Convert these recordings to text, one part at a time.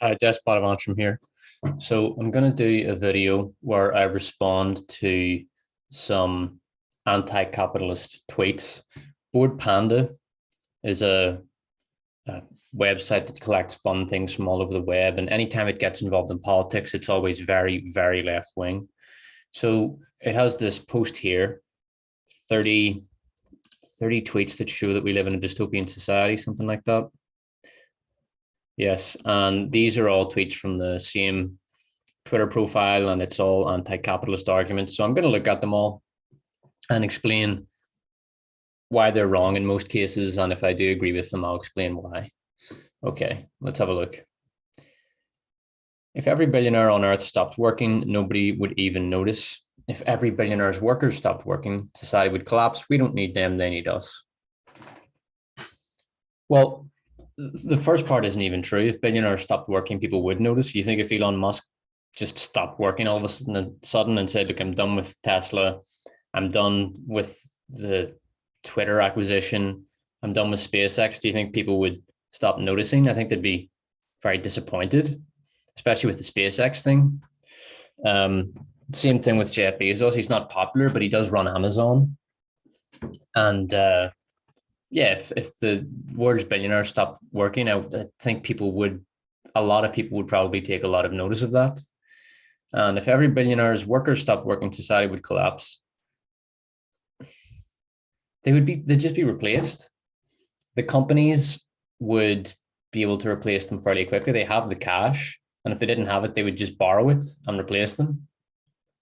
Hi, Despot of Antrim here. So I'm going to do a video where I respond to some anti-capitalist tweets. Board Panda is a website that collects fun things from all over the web, and anytime it gets involved in politics, it's always very, very left wing. So it has this post here, 30, 30 tweets that show that we live in a dystopian society, something like that. Yes, and these are all tweets from the same Twitter profile, and it's all anti-capitalist arguments. So I'm going to look at them all and explain why they're wrong in most cases, and if I do agree with them, I'll explain why. Okay, let's have a look. If every billionaire on Earth stopped working, nobody would even notice. If every billionaire's workers stopped working, society would collapse. We don't need them, they need us. Well, the first part isn't even true. If billionaires stopped working, people would notice. You think if Elon Musk just stopped working all of a sudden and said, look, I'm done with Tesla, I'm done with the Twitter acquisition, I'm done with SpaceX, do you think people would stop noticing? I think they'd be very disappointed, especially with the SpaceX thing. Same thing with Jeff Bezos. He's not popular, but he does run Amazon. And yeah, if the world's billionaires stopped working, I think a lot of people would probably take a lot of notice of that. And if every billionaire's workers stopped working, society would collapse. They'd just be replaced. The companies would be able to replace them fairly quickly. They have the cash, and if they didn't have it, they would just borrow it and replace them.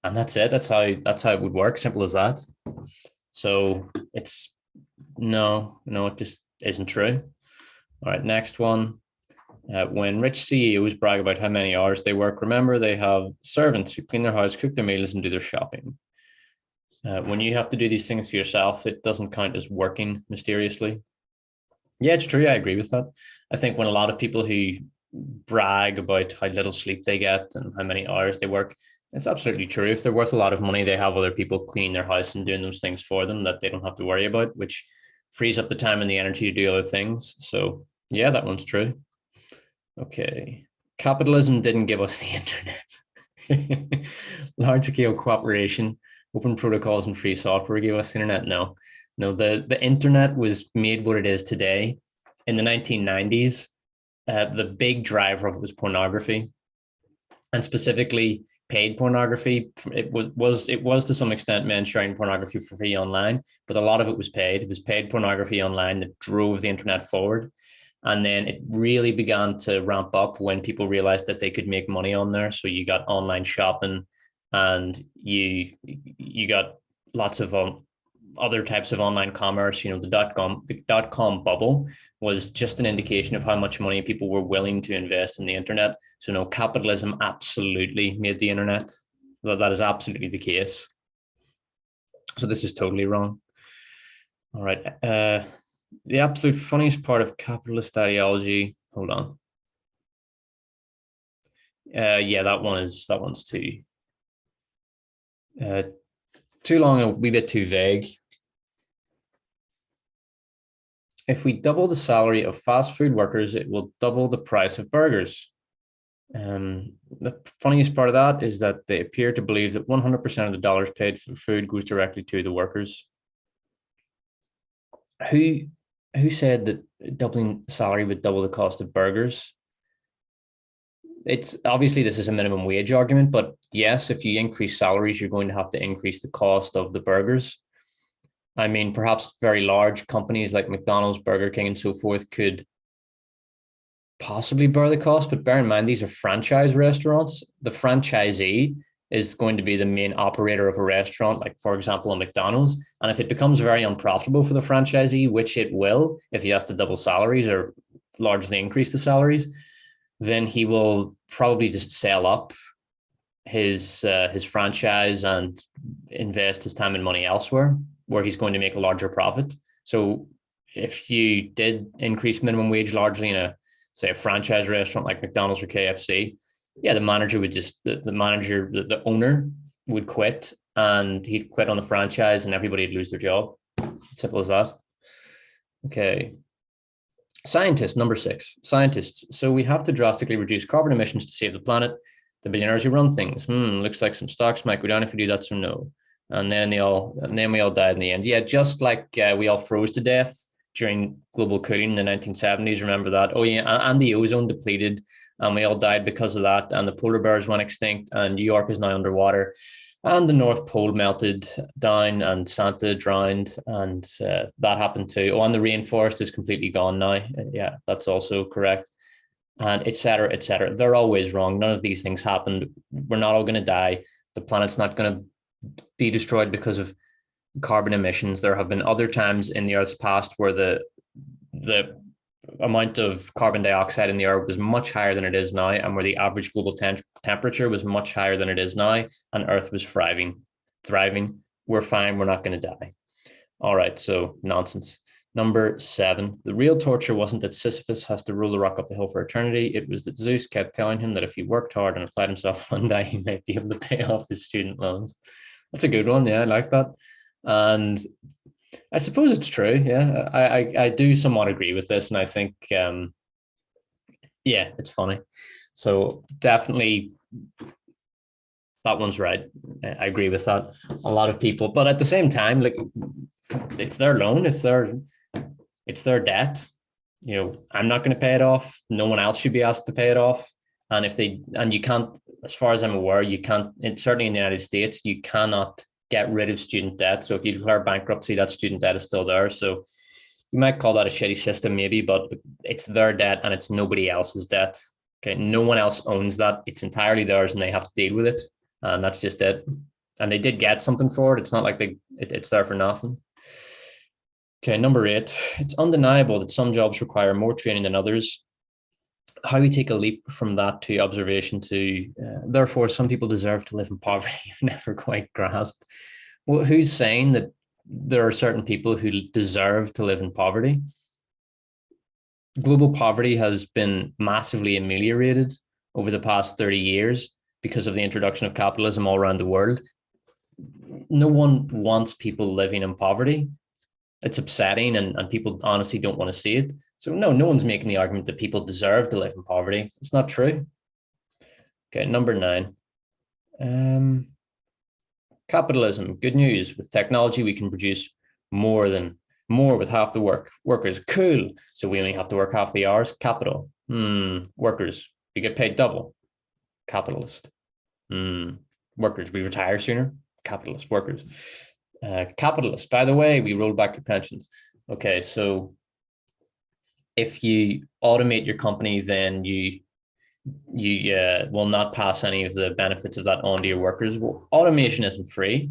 And that's it. That's how it would work. Simple as that. So it's no, it just isn't true. All right, next one. When rich CEOs brag about how many hours they work, remember they have servants who clean their house, cook their meals, and do their shopping. When you have to do these things for yourself, it doesn't count as working mysteriously. Yeah, it's true. I agree with that. I think when a lot of people who brag about how little sleep they get and how many hours they work, it's absolutely true. If they're worth a lot of money, they have other people cleaning their house and doing those things for them that they don't have to worry about, which frees up the time and the energy to do other things. So yeah, that one's true. Okay. Capitalism didn't give us the internet. Large scale cooperation, open protocols, and free software gave us the internet. No, the internet was made what it is today. In the 1990s, the big driver of it was pornography, and specifically paid pornography. It was to some extent men sharing pornography for free online, but a lot of it was paid. It was paid pornography online that drove the internet forward. And then it really began to ramp up when people realized that they could make money on there. So you got online shopping, and you got lots of other types of online commerce. You know, the dot-com bubble was just an indication of how much money people were willing to invest in the internet. So no, capitalism absolutely made the internet. That is absolutely the case. So this is totally wrong. All right. The absolute funniest part of capitalist ideology. Hold on. Yeah, that one's too long, a wee bit too vague. If we double the salary of fast food workers, it will double the price of burgers. The funniest part of that is that they appear to believe that 100% of the dollars paid for food goes directly to the workers. Who said that doubling salary would double the cost of burgers? It's obviously this is a minimum wage argument, but yes, if you increase salaries, you're going to have to increase the cost of the burgers. I mean, perhaps very large companies like McDonald's, Burger King, and so forth could possibly bear the cost, but bear in mind, these are franchise restaurants. The franchisee is going to be the main operator of a restaurant, like, for example, a McDonald's. And if it becomes very unprofitable for the franchisee, which it will, if he has to double salaries or largely increase the salaries, then he will probably just sell up his franchise and invest his time and money elsewhere, where he's going to make a larger profit. So if you did increase minimum wage largely in a franchise restaurant like McDonald's or KFC, yeah, the manager would just the owner would quit, and he'd quit on the franchise, and everybody would lose their job. Simple as that. Okay. Scientists, number 6, scientists. So we have to drastically reduce carbon emissions to save the planet. The billionaires who run things. Looks like some stocks might go down if we do that, so no. And then we all died in the end. Yeah, just like we all froze to death during global cooling in the 1970s. Remember that? Oh yeah, and the ozone depleted, and we all died because of that. And the polar bears went extinct, and New York is now underwater. And the North Pole melted down, and Santa drowned, and that happened too. Oh, and the rainforest is completely gone now. Yeah, that's also correct. And et cetera, et cetera. They're always wrong. None of these things happened. We're not all going to die. The planet's not going to be destroyed because of carbon emissions. There have been other times in the Earth's past where the amount of carbon dioxide in the air was much higher than it is now, and where the average global temperature was much higher than it is now, and Earth was thriving. We're fine. We're not going to die. All right. So nonsense. Number 7, the real torture wasn't that Sisyphus has to roll the rock up the hill for eternity. It was that Zeus kept telling him that if he worked hard and applied himself one day, he might be able to pay off his student loans. That's a good one. Yeah, I like that. And I suppose it's true. Yeah, I do somewhat agree with this. And I think, yeah, it's funny. So definitely that one's right. I agree with that. A lot of people, but at the same time, like, it's their loan. It's their debt. I'm not going to pay it off. No one else should be asked to pay it off. And you can't, as far as I'm aware, you can't, certainly in the United States, you cannot get rid of student debt. So if you declare bankruptcy, that student debt is still there. So you might call that a shitty system maybe, but it's their debt and it's nobody else's debt. Okay. No one else owns that. It's entirely theirs and they have to deal with it. And that's just it. And they did get something for it. It's not like it's there for nothing. Okay, number 8, it's undeniable that some jobs require more training than others. How we take a leap from that to observation to, therefore, some people deserve to live in poverty. I've never quite grasped. Well, who's saying that there are certain people who deserve to live in poverty? Global poverty has been massively ameliorated over the past 30 years because of the introduction of capitalism all around the world. No one wants people living in poverty. It's upsetting and people honestly don't want to see it. So no one's making the argument that people deserve to live in poverty. It's not true. Okay, number 9. Capitalism, good news. With technology, we can produce more with half the workers. Cool. So we only have to work half the hours. Capital. Workers, we get paid double. Capitalist. Workers, we retire sooner. Capitalist. Workers. Capitalist, by the way, we rolled back your pensions. Okay, so if you automate your company, then you will not pass any of the benefits of that on to your workers. Well, automation isn't free.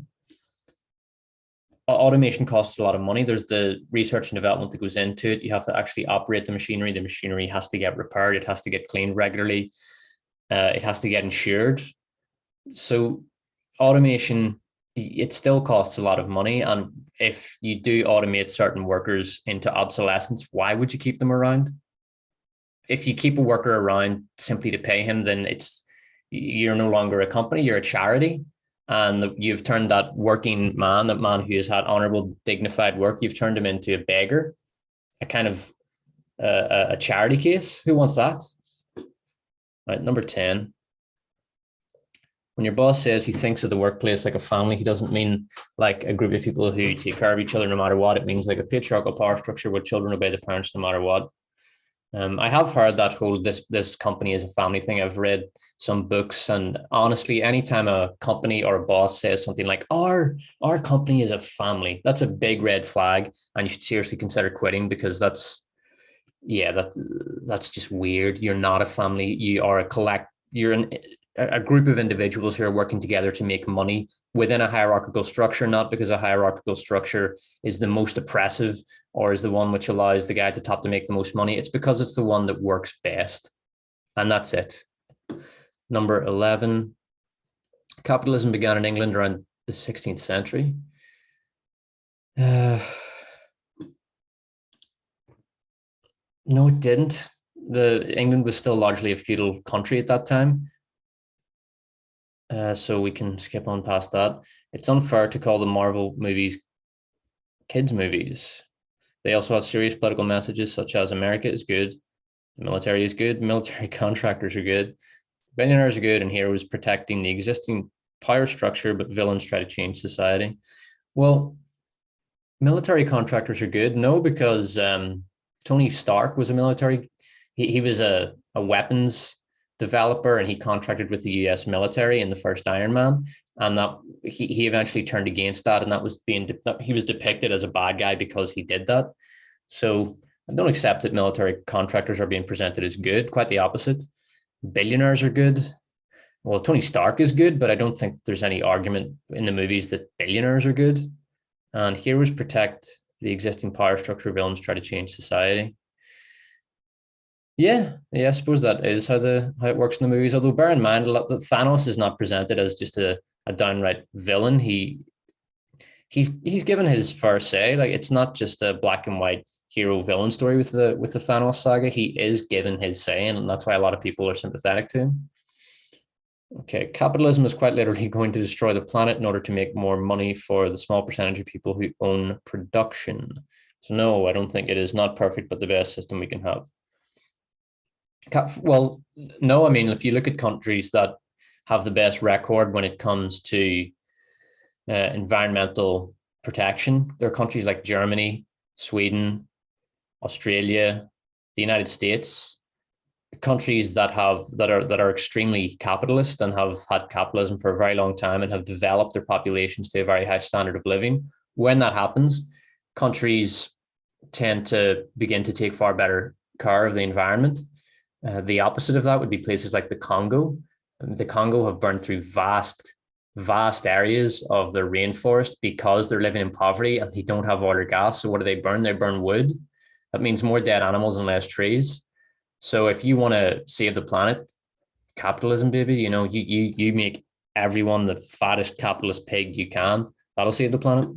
Automation costs a lot of money. There's the research and development that goes into it. You have to actually operate the machinery. The machinery has to get repaired. It has to get cleaned regularly. It has to get insured. So automation, it still costs a lot of money. And if you do automate certain workers into obsolescence, why would you keep them around? If you keep a worker around simply to pay him, then you're no longer a company, you're a charity. And you've turned that working man, that man who has had honorable, dignified work, you've turned him into a beggar, a kind of a charity case. Who wants that? Right, number 10. When your boss says he thinks of the workplace like a family, he doesn't mean like a group of people who take care of each other no matter what. It means like a patriarchal power structure where children obey the parents no matter what. I have heard that whole this company is a family thing. I've read some books, and honestly, anytime a company or a boss says something like our company is a family, that's a big red flag, and you should seriously consider quitting, because that's just weird. You're not a family. You are you're a group of individuals who are working together to make money within a hierarchical structure, not because a hierarchical structure is the most oppressive or is the one which allows the guy at the top to make the most money. It's because it's the one that works best. And that's it. Number 11, capitalism began in England around the 16th century. No, it didn't. England was still largely a feudal country at that time. So we can skip on past that. It's unfair to call the Marvel movies kids' movies. They also have serious political messages such as America is good, the military is good, military contractors are good, billionaires are good, and heroes protecting the existing power structure, but villains try to change society. Well, military contractors are good. No, because Tony Stark was a military. He was a weapons developer, and he contracted with the U.S. military in the first Iron Man, and that he eventually turned against that, and that was he was depicted as a bad guy because he did that. So I don't accept that military contractors are being presented as good. Quite the opposite. Billionaires are good. Well, Tony Stark is good, but I don't think there's any argument in the movies that billionaires are good. And heroes protect the existing power structure, villains try to change society. Yeah, I suppose that is how it works in the movies. Although bear in mind that Thanos is not presented as just a downright villain. He's given his fair say. Like, it's not just a black and white hero villain story with the Thanos saga. He is given his say, and that's why a lot of people are sympathetic to him. Okay, capitalism is quite literally going to destroy the planet in order to make more money for the small percentage of people who own production. So no, I don't think it is not perfect, but the best system we can have. Well, no, I mean, if you look at countries that have the best record when it comes to environmental protection, there are countries like Germany, Sweden, Australia, the United States, countries that are extremely capitalist and have had capitalism for a very long time and have developed their populations to a very high standard of living. When that happens, countries tend to begin to take far better care of the environment. The opposite of that would be places like the Congo. The Congo have burned through vast areas of their rainforest because they're living in poverty and they don't have oil or gas. So what do they burn? They burn wood. That means more dead animals and less trees. So if you want to save the planet, capitalism, baby, you make everyone the fattest capitalist pig you can. That'll save the planet.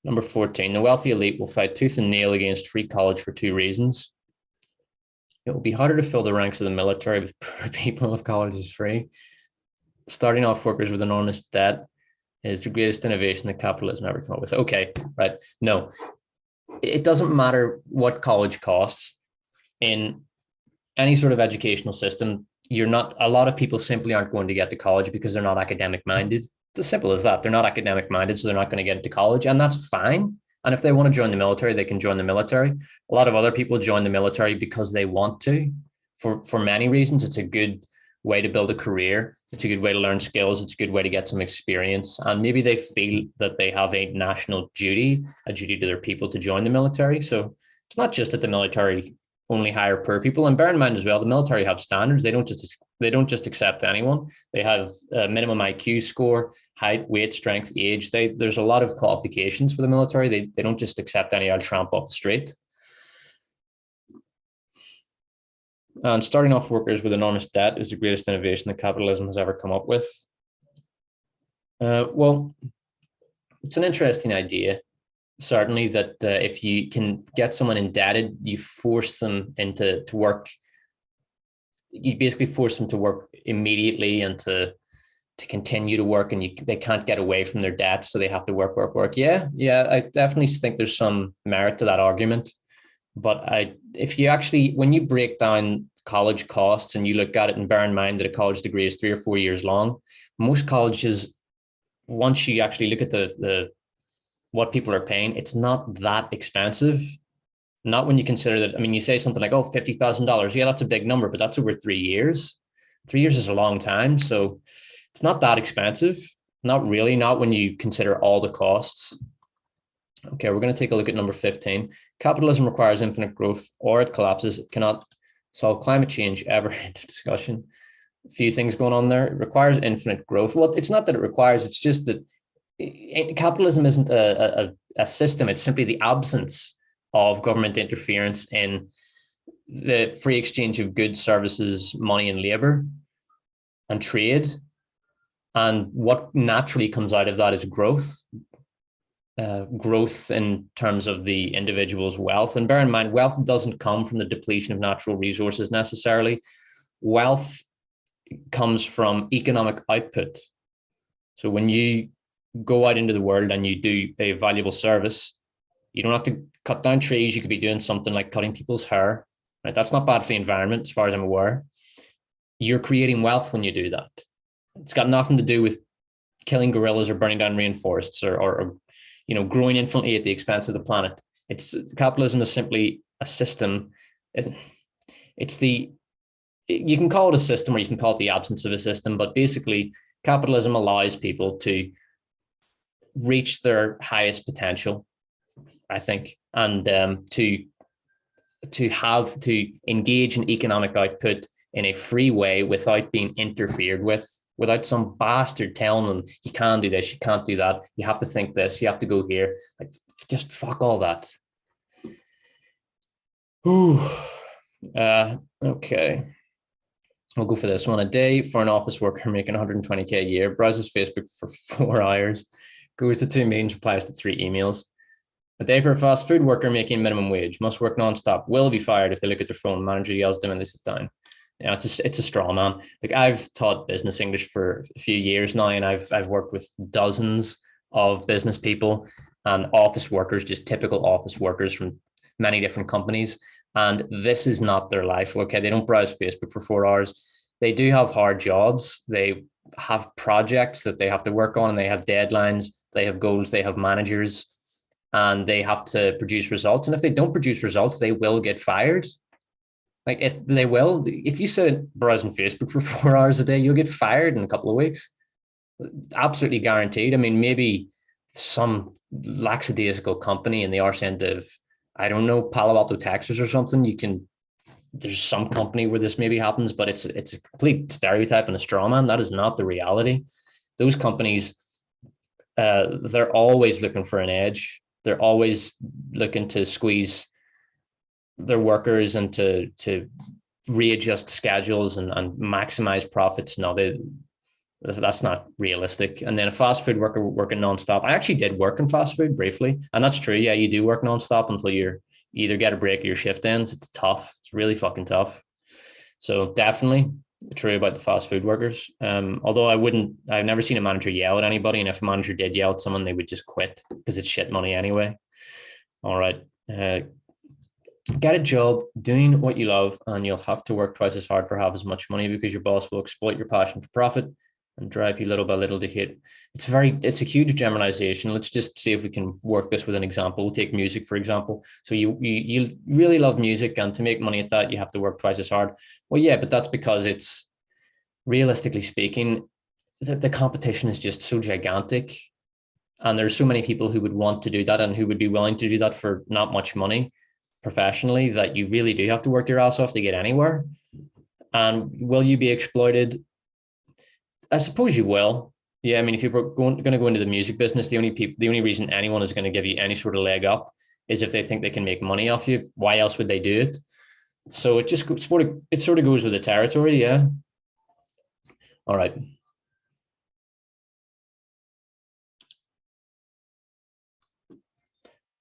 Number 14, the wealthy elite will fight tooth and nail against free college for two reasons. It will be harder to fill the ranks of the military with poor people if college is free. Starting off workers with enormous debt is the greatest innovation that capitalism ever come up with. Okay, right. No, it doesn't matter what college costs. In any sort of educational system, a lot of people simply aren't going to get to college because they're not academic minded. It's as simple as that. They're not academic minded, so they're not going to get into college, and that's fine. And if they want to join the military, they can join the military. A lot of other people join the military because they want to, for many reasons. It's a good way to build a career. It's a good way to learn skills. It's a good way to get some experience. And maybe they feel that they have a national duty, a duty to their people to join the military. So it's not just that the military only hire poor people. And bear in mind as well, the military have standards. They don't just accept anyone. They have a minimum IQ score, height, weight, strength, age. There's a lot of qualifications for the military. They don't just accept any old tramp off the street. And starting off workers with enormous debt is the greatest innovation that capitalism has ever come up with. Well, it's an interesting idea. Certainly that if you can get someone indebted, you force them into work. You basically force them to work immediately and to continue to work, and they can't get away from their debts, so they have to work. Yeah, I definitely think there's some merit to that argument. But when you break down college costs and you look at it and bear in mind that a college degree is 3 or 4 years long, most colleges, once you actually look at the what people are paying, it's not that expensive. Not when you consider that. I mean, you say something like, $50,000. Yeah, that's a big number, but that's over 3 years. 3 years is a long time. So it's not that expensive. Not really, not when you consider all the costs. Okay, we're going to take a look at number 15. Capitalism requires infinite growth or it collapses. It cannot solve climate change ever. Into discussion. A few things going on there. It requires infinite growth. Well, it's not that it requires, it's just that capitalism isn't a system. It's simply the absence of government interference in the free exchange of goods, services, money, and labor and trade. And what naturally comes out of that is growth. Growth in terms of the individual's wealth. And bear in mind, wealth doesn't come from the depletion of natural resources necessarily. Wealth comes from economic output. So when you go out into the world and you do a valuable service, You don't have to cut down trees. You could be doing something like cutting people's hair. Right? That's not bad for the environment, as far as I'm aware. You're creating wealth when you do that. It's got nothing to do with killing gorillas or burning down rainforests or growing infinitely at the expense of the planet. Capitalism is simply a system. You can call it a system or you can call it the absence of a system, but basically capitalism allows people to reach their highest potential, I think, and to engage in economic output in a free way without being interfered with, without some bastard telling them you can't do this, you can't do that, you have to think this, you have to go here. Like, just fuck all that. Ooh. Okay. We'll go for this one. A day for an office worker making 120K a year, browses Facebook for 4 hours, goes to 2 meetings, replies to 3 emails. A day for a fast food worker making minimum wage, must work nonstop, will be fired if they look at their phone, manager yells at them when they sit down. Yeah, it's a straw man. Like, I've taught business English for a few years now, and I've worked with dozens of business people and office workers, just typical office workers from many different companies. And this is not their life. Okay, they don't browse Facebook for 4 hours. They do have hard jobs. They have projects that they have to work on, and they have deadlines. They have goals. They have managers, and they have to produce results. And if they don't produce results, they will get fired. Like, if you sit browsing Facebook for 4 hours a day, you'll get fired in a couple of weeks. Absolutely guaranteed. I mean, maybe some lackadaisical company in the arse end of, I don't know, Palo Alto, Texas or something. There's some company where this maybe happens, but it's a complete stereotype and a straw man. That is not the reality. Those companies, they're always looking for an edge. They're always looking to squeeze their workers and to readjust schedules and maximize profits. No, that's not realistic. And then a fast food worker working nonstop. I actually did work in fast food briefly, and that's true. Yeah, you do work nonstop until you either get a break or your shift ends. It's tough. It's really fucking tough. So definitely true about the fast food workers. Although I've never seen a manager yell at anybody, and if a manager did yell at someone, they would just quit because it's shit money anyway. All right. Get a job doing what you love, and you'll have to work twice as hard for half as much money because your boss will exploit your passion for profit and drive you little by little to hate. It's a huge generalization. Let's just see if we can work this with an example. We'll take music, for example. So you really love music, and to make money at that, you have to work twice as hard. Well, yeah, but that's because it's, realistically speaking, the competition is just so gigantic. And there's so many people who would want to do that and who would be willing to do that for not much money professionally, that you really do have to work your ass off to get anywhere. And will you be exploited? I suppose you will. Yeah, I mean, if you're going to go into the music business, the only reason anyone is going to give you any sort of leg up is if they think they can make money off you. Why else would they do it? So it sort of goes with the territory. Yeah. All right.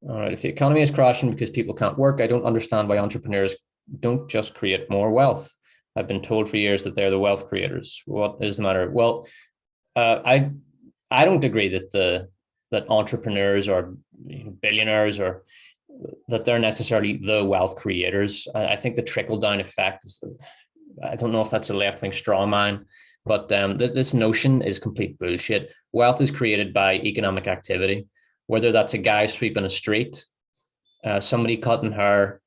All right. If the economy is crashing because people can't work, I don't understand why entrepreneurs don't just create more wealth. I've been told for years that they're the wealth creators. What is the matter? Well, I don't agree that entrepreneurs or billionaires or that they're necessarily the wealth creators. I think the trickle down effect is, I don't know if that's a left wing straw man, but this notion is complete bullshit. Wealth is created by economic activity, whether that's a guy sweeping a street, somebody cutting hair,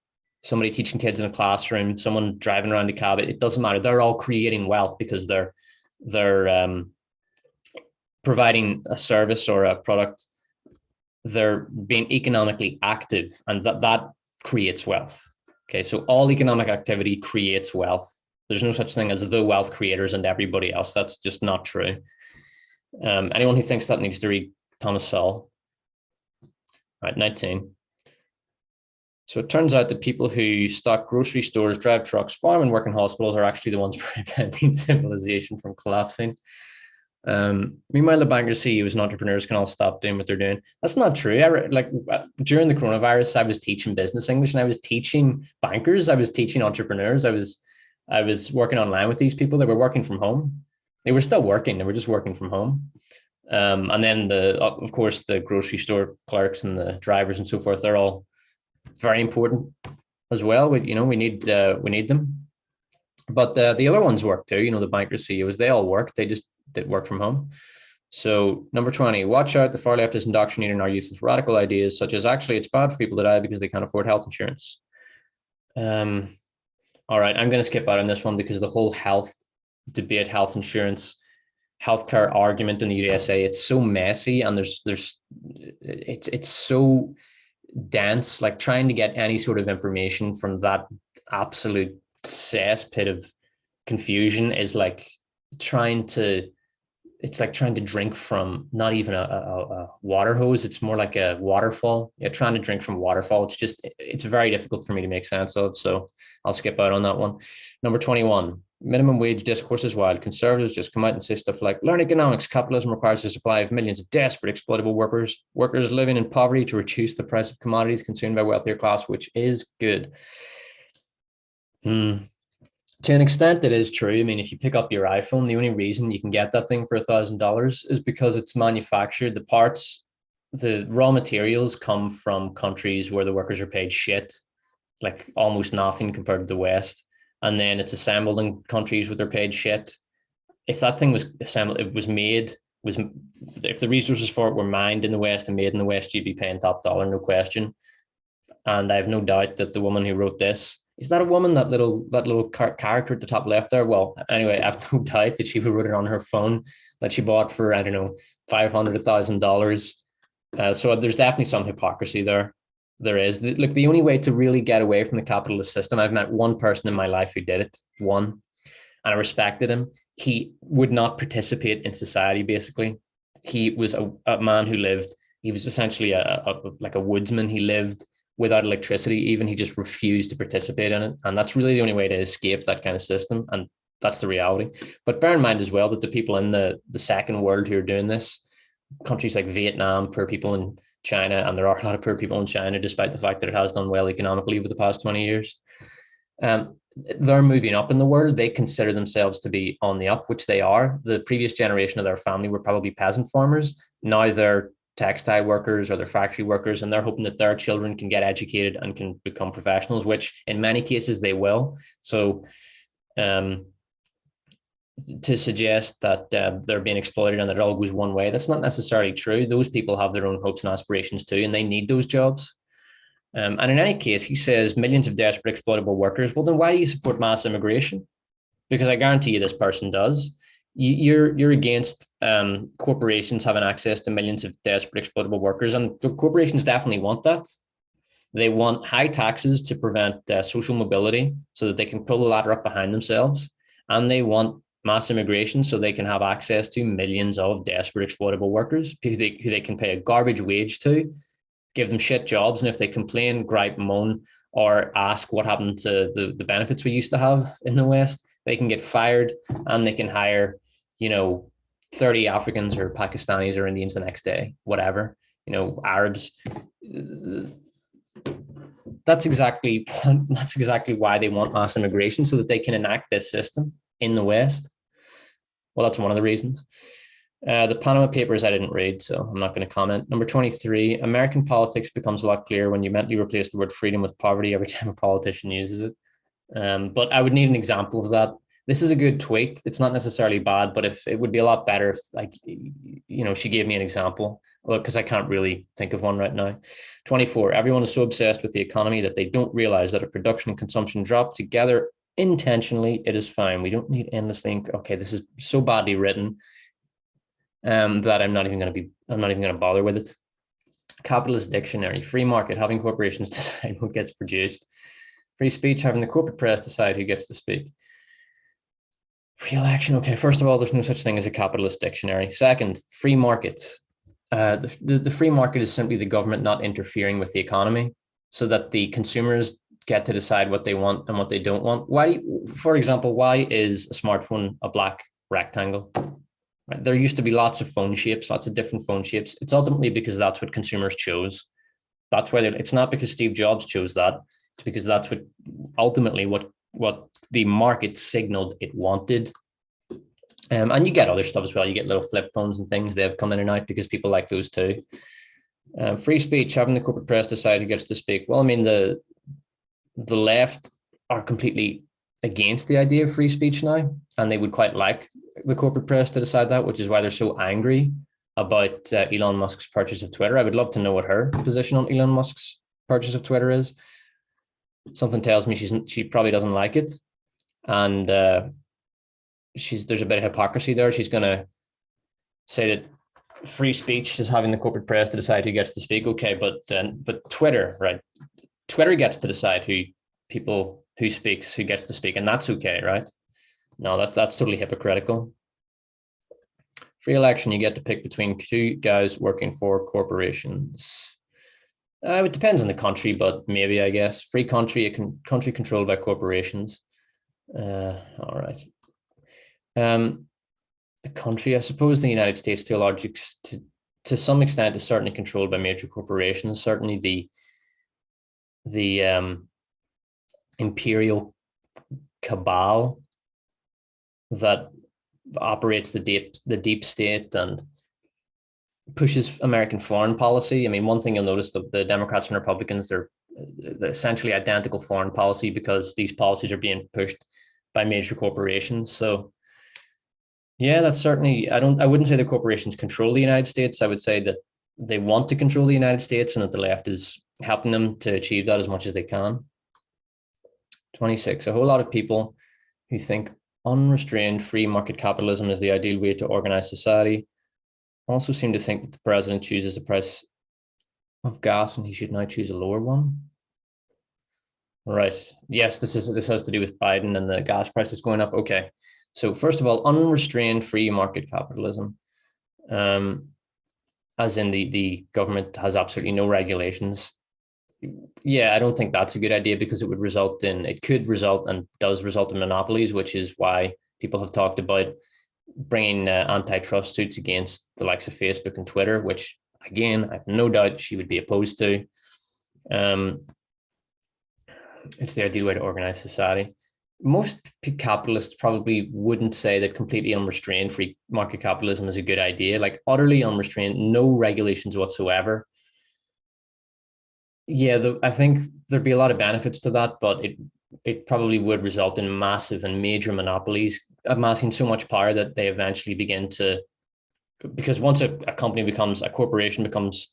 somebody teaching kids in a classroom, someone driving around a cab. It doesn't matter. They're all creating wealth because they're providing a service or a product. They're being economically active, and that creates wealth. Okay, so all economic activity creates wealth. There's no such thing as the wealth creators and everybody else. That's just not true. Anyone who thinks that needs to read Thomas Sowell. Right, 19. So it turns out that people who stock grocery stores, drive trucks, farm, and work in hospitals are actually the ones preventing civilization from collapsing. Meanwhile, the bankers, CEOs, and entrepreneurs can all stop doing what they're doing. That's not true. During the coronavirus, I was teaching business English, and I was teaching bankers. I was teaching entrepreneurs. I was working online with these people that were working from home. They were still working. They were just working from home. And then of course, the grocery store clerks and the drivers and so forth, they're all very important as well. We need them. But the other ones work too. The bankers, CEOs, they all work. They just did work from home. So number 20, watch out. The far left is indoctrinating our youth with radical ideas such as actually it's bad for people to die because they can't afford health insurance. All right, I'm going to skip out on this one because the whole health debate, health insurance, healthcare argument in the USA, it's so messy, and it's so dense. Like trying to get any sort of information from that absolute cesspit of confusion is like trying to drink from not even a water hose. It's more like a waterfall. You're trying to drink from a waterfall. It's very difficult for me to make sense of. So I'll skip out on that one. Number 21, minimum wage discourse is wild. Conservatives just come out and say stuff like, learn economics. Capitalism requires a supply of millions of desperate, exploitable workers living in poverty to reduce the price of commodities consumed by wealthier class, which is good. To an extent, it is true. I mean, if you pick up your iPhone, the only reason you can get that thing for $1,000 is because it's manufactured. The parts, the raw materials come from countries where the workers are paid shit, like almost nothing compared to the West. And then it's assembled in countries where they're paid shit. If that thing was assembled, if the resources for it were mined in the West and made in the West, you'd be paying top dollar, no question. And I have no doubt that the woman who wrote this, is that a woman, that little character at the top left there? Well, anyway, I have no doubt that she wrote it on her phone that she bought for, I don't know, $500, $1,000. So there's definitely some hypocrisy there. There is. Look, the only way to really get away from the capitalist system, I've met one person in my life who did it, and I respected him. He would not participate in society, basically. He was a man who he was essentially like a woodsman. He lived without electricity, even. He just refused to participate in it. And that's really the only way to escape that kind of system. And that's the reality. But bear in mind as well that the people in the second world who are doing this, countries like Vietnam, poor people in China, and there are a lot of poor people in China, despite the fact that it has done well economically over the past 20 years. They're moving up in the world. They consider themselves to be on the up, which they are. The previous generation of their family were probably peasant farmers. Now they're textile workers or they're factory workers, and they're hoping that their children can get educated and can become professionals, which in many cases they will. So to suggest that they're being exploited and that it all goes one way, that's not necessarily true. Those people have their own hopes and aspirations too, and they need those jobs. And in any case, he says millions of desperate exploitable workers. Well, then why do you support mass immigration? Because I guarantee you this person does. You're against corporations having access to millions of desperate exploitable workers, and the corporations definitely want that. They want high taxes to prevent social mobility so that they can pull the ladder up behind themselves, and they want mass immigration so they can have access to millions of desperate exploitable workers who they can pay a garbage wage to, give them shit jobs, and if they complain, gripe, moan, or ask what happened to the benefits we used to have in the West, they can get fired and they can hire 30 Africans or Pakistanis or Indians the next day, whatever, Arabs. That's exactly why they want mass immigration, so that they can enact this system in the West. Well, that's one of the reasons. The Panama Papers I didn't read, so I'm not going to comment. Number 23, American politics becomes a lot clearer when you mentally replace the word freedom with poverty every time a politician uses it. But I would need an example of that. This is a good tweet. It's not necessarily bad, but if it would be a lot better if, she gave me an example, because I can't really think of one right now. 24, everyone is so obsessed with the economy that they don't realize that if production and consumption drop together intentionally, it is fine. We don't need endlessly. Okay, this is so badly written that I'm not even going to bother with it. Capitalist dictionary, free market, having corporations decide what gets produced. Free speech, having the corporate press decide who gets to speak. Free election. Okay, first of all, there's no such thing as a capitalist dictionary. Second, free markets. The free market is simply the government not interfering with the economy so that the consumers get to decide what they want and what they don't want. Why, for example, why is a smartphone a black rectangle? Right? There used to be lots of phone shapes, lots of different phone shapes. It's ultimately because that's what consumers chose. That's why it's not because Steve Jobs chose that. It's because that's what the market signaled it wanted. And you get other stuff as well. You get little flip phones and things. They've come in and out because people like those too. Free speech, having the corporate press decide who gets to speak. Well, I mean, the left are completely against the idea of free speech now, and they would quite like the corporate press to decide that, which is why they're so angry about Elon Musk's purchase of Twitter. I would love to know what her position on Elon Musk's purchase of Twitter is. Something tells me she probably doesn't like it, and there's a bit of hypocrisy there. She's going to say that free speech is having the corporate press to decide who gets to speak. Okay, but Twitter, right? Twitter gets to decide who gets to speak, and that's okay, right? No, that's totally hypocritical. Free election, you get to pick between two guys working for corporations. It depends on the country, but maybe, I guess. Free country, country controlled by corporations. All right. The country, I suppose the United States, to some extent, is certainly controlled by major corporations. Certainly the imperial cabal that operates the deep state and pushes American foreign policy. I mean, one thing you'll notice, the Democrats and Republicans, they're essentially identical foreign policy because these policies are being pushed by major corporations. So yeah, that's certainly, I wouldn't say the corporations control the United States. I would say that they want to control the United States and that the left is helping them to achieve that as much as they can. 26, a whole lot of people who think unrestrained free market capitalism is the ideal way to organize society also seem to think that the president chooses the price of gas and he should now choose a lower one. Right. Yes, this has to do with Biden and the gas prices going up. Okay. So first of all, unrestrained free market capitalism, as in the government has absolutely no regulations. Yeah, I don't think that's a good idea because it could result and does result in monopolies, which is why people have talked about bringing antitrust suits against the likes of Facebook and Twitter, which again, I have no doubt she would be opposed to. It's the ideal way to organize society. Most capitalists probably wouldn't say that completely unrestrained free market capitalism is a good idea, like utterly unrestrained, no regulations whatsoever. Yeah, I think there'd be a lot of benefits to that, but it probably would result in massive and major monopolies amassing so much power that they eventually begin to, because once a corporation becomes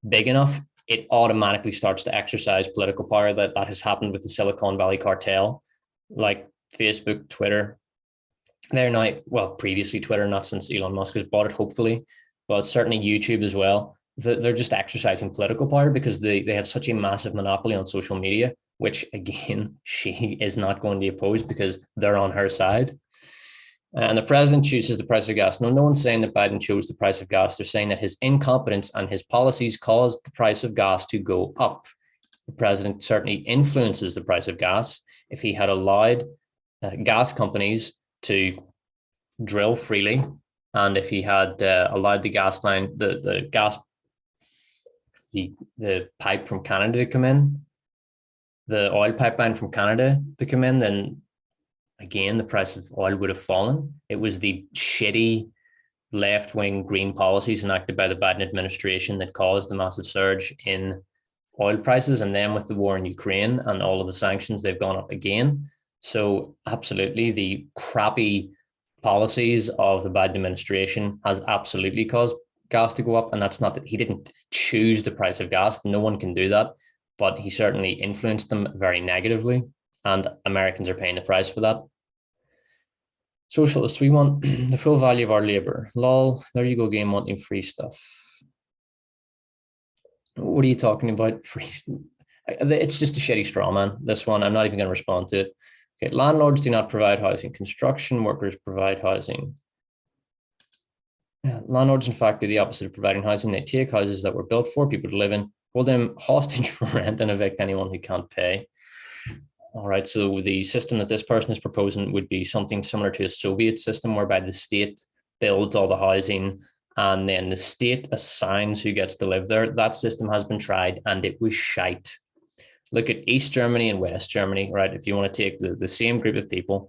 big enough, it automatically starts to exercise political power. That has happened with the Silicon Valley cartel, like Facebook, Twitter. They're now, well, previously Twitter, not since Elon Musk has bought it, hopefully, but certainly YouTube as well. They're just exercising political power because they have such a massive monopoly on social media, which again, she is not going to oppose because they're on her side. And the president chooses the price of gas. No one's saying that Biden chose the price of gas. They're saying that his incompetence and his policies caused the price of gas to go up. The president certainly influences the price of gas. If he had allowed gas companies to drill freely, and if he had allowed the gas line, the pipe from Canada to come in, the oil pipeline from Canada to come in, then again, the price of oil would have fallen. It was the shitty left-wing green policies enacted by the Biden administration that caused the massive surge in oil prices. And then with the war in Ukraine and all of the sanctions, they've gone up again. So absolutely, the crappy policies of the Biden administration has absolutely caused gas to go up. And that's not that he didn't choose the price of gas. No one can do that, but he certainly influenced them very negatively. And Americans are paying the price for that. Socialists, we want the full value of our labor. Lol, there you go, game wanting free stuff. What are you talking about? Free? It's just a shitty straw man, this one. I'm not even going to respond to it. Okay, landlords do not provide housing. Construction workers provide housing. Landlords, in fact, do the opposite of providing housing. They take houses that were built for people to live in, hold them hostage for rent, and evict anyone who can't pay. All right, so the system that this person is proposing would be something similar to a Soviet system whereby the state builds all the housing and then the state assigns who gets to live there. That system has been tried and it was shite. Look at East Germany and West Germany, right? If you want to take the same group of people,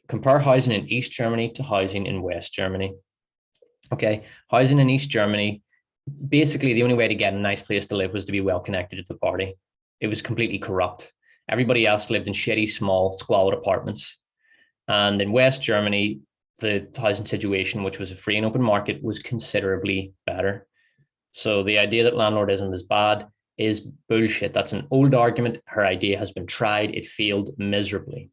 compare housing in East Germany to housing in West Germany. Okay, housing in East Germany, basically the only way to get a nice place to live was to be well connected to the party. It was completely corrupt. Everybody else lived in shitty, small, squalid apartments. And in West Germany, the housing situation, which was a free and open market, was considerably better. So the idea that landlordism is bad is bullshit. That's an old argument. Her idea has been tried. It failed miserably.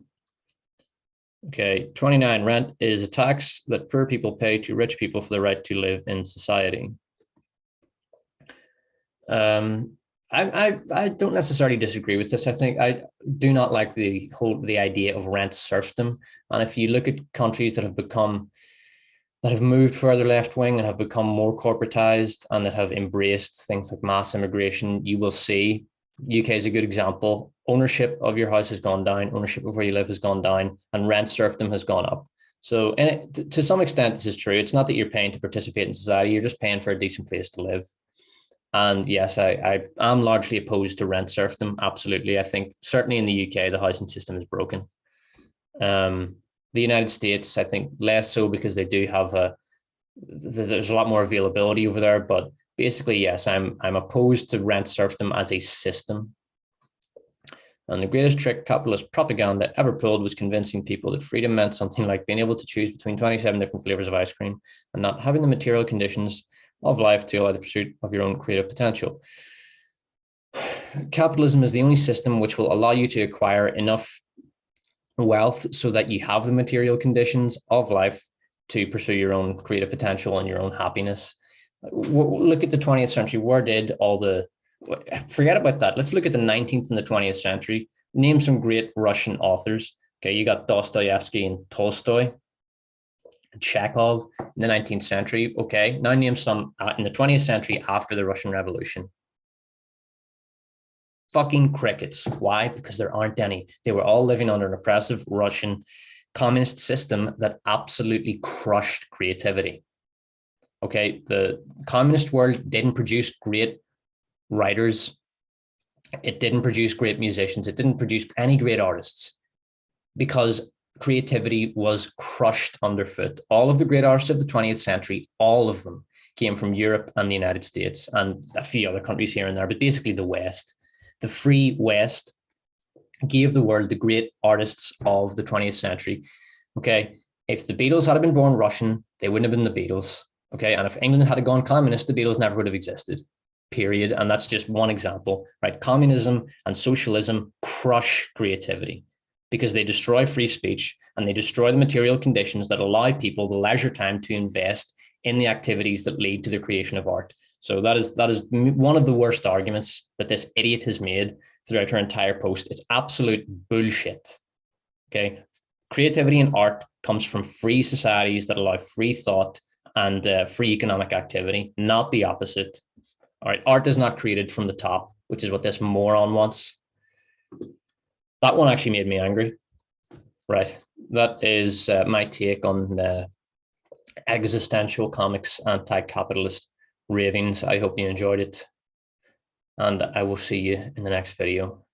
Okay, 29, rent is a tax that poor people pay to rich people for the right to live in society. I don't necessarily disagree with this. I think I do not like the idea of rent serfdom. And if you look at countries that have moved further left wing and have become more corporatized and that have embraced things like mass immigration, you will see UK is a good example. Ownership of your house has gone down, ownership of where you live has gone down, and rent serfdom has gone up. So, and to some extent, this is true. It's not that you're paying to participate in society, you're just paying for a decent place to live. And yes, I am largely opposed to rent serfdom. Absolutely. I think certainly in the UK, the housing system is broken. The United States, I think less so because they do have there's a lot more availability over there. But basically, yes, I'm opposed to rent serfdom as a system. And the greatest trick capitalist propaganda ever pulled was convincing people that freedom meant something like being able to choose between 27 different flavors of ice cream and not having the material conditions of life to allow the pursuit of your own creative potential. Capitalism is the only system which will allow you to acquire enough wealth so that you have the material conditions of life to pursue your own creative potential and your own happiness. Look at the 20th century. Where did forget about that. Let's look at the 19th and the 20th century. Name some great Russian authors. Okay, you got Dostoevsky and Tolstoy, Chekhov in the 19th century. Okay, now name some in the 20th century after the Russian Revolution. Fucking crickets. Why? Because there aren't any. They were all living under an oppressive Russian communist system that absolutely crushed creativity. Okay, the communist world didn't produce great writers. It didn't produce great musicians. It didn't produce any great artists because creativity was crushed underfoot. All of the great artists of the 20th century, all of them came from Europe and the United States and a few other countries here and there, but basically the West. The free West gave the world the great artists of the 20th century. Okay, if the Beatles had been born Russian, they wouldn't have been the Beatles. Okay, and if England had gone communist, the Beatles never would have existed. Period. And that's just one example, right? Communism and socialism crush creativity because they destroy free speech and they destroy the material conditions that allow people the leisure time to invest in the activities that lead to the creation of art. So that is one of the worst arguments that this idiot has made throughout her entire post. It's absolute bullshit. Okay, creativity and art comes from free societies that allow free thought and free economic activity, not the opposite. All right, art is not created from the top, which is what this moron wants. That one actually made me angry. Right, that is my take on the existential comics anti-capitalist ravings. I hope you enjoyed it, and I will see you in the next video.